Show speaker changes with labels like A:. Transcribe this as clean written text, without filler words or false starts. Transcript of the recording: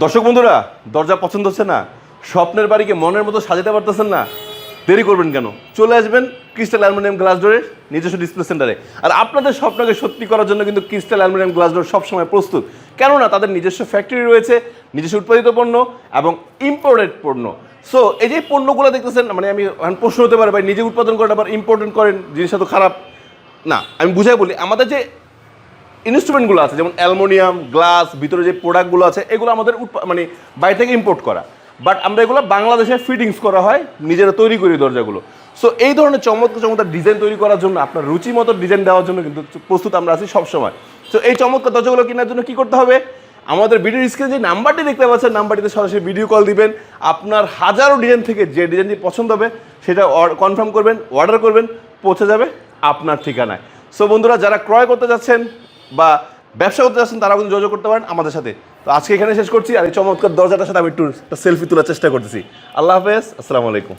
A: দর্শক বন্ধুরা, দরজা পছন্দ হচ্ছে না, স্বপ্নের বাড়িকে মনের মতো সাজাতে পারতেছেন না, দেরি করবেন কেন? চলে আসবেন ক্রিস্টাল অ্যালুমিনিয়াম গ্লাস ডোরের নিজস্ব ডিসপ্লে সেন্টারে। আর আপনাদের স্বপ্নকে সত্যি করার জন্য কিন্তু ক্রিস্টাল অ্যালুমিনিয়াম গ্লাস ডোর সবসময় প্রস্তুত। কেননা তাদের নিজস্ব ফ্যাক্টরি রয়েছে, নিজস্ব উৎপাদিত পণ্য এবং ইম্পোর্টেড পণ্য। সো এই যে পণ্যগুলো দেখতেছেন, মানে আমি প্রশ্ন হতে পারে ভাই, নিজে উৎপাদন করেন আবার ইম্পোর্টেড করেন, জিনিসটা তো খারাপ না। আমি বুঝাই বলি, আমাদের যে ইনস্ট্রুমেন্টগুলো আছে যেমন অ্যালুমিনিয়াম গ্লাস, ভিতরে যে প্রোডাক্টগুলো আছে এগুলো আমাদের মানে বাইরে থেকে ইম্পোর্ট করা, বাট আমরা এগুলো বাংলাদেশে ফিটিংস করা হয়, নিজেরা তৈরি করি দরজাগুলো। সো এই ধরনের চমৎকার চমৎকার ডিজাইন তৈরি করার জন্য, আপনার রুচি মতো ডিজাইন দেওয়ার জন্য কিন্তু প্রস্তুত আমরা আছি সবসময়। সো এই চমৎকার দরজাগুলো কেনার জন্য কী করতে হবে? আমাদের ভিডিওর স্ক্রিনে যে নাম্বারটি দেখতে পাচ্ছেন, নাম্বারটিতে সরাসরি ভিডিও কল দিবেন। আপনার হাজারো ডিজাইন থেকে যে ডিজাইনটি পছন্দ হবে সেটা কনফার্ম করবেন, অর্ডার করবেন, পৌঁছে যাবে আপনার ঠিকানায়। সো বন্ধুরা, যারা ক্রয় করতে যাচ্ছেন বা ব্যবসা করতে যাচ্ছেন তারাও কিন্তু যোগাযোগ করতে পারেন আমাদের সাথে। তো আজকে এখানে শেষ করছি। আর এই চমৎকার দরজাটার সাথে আমি একটু সেলফি তোলার চেষ্টা করতেছি। আল্লাহ হাফেজ, আসসালামু আলাইকুম।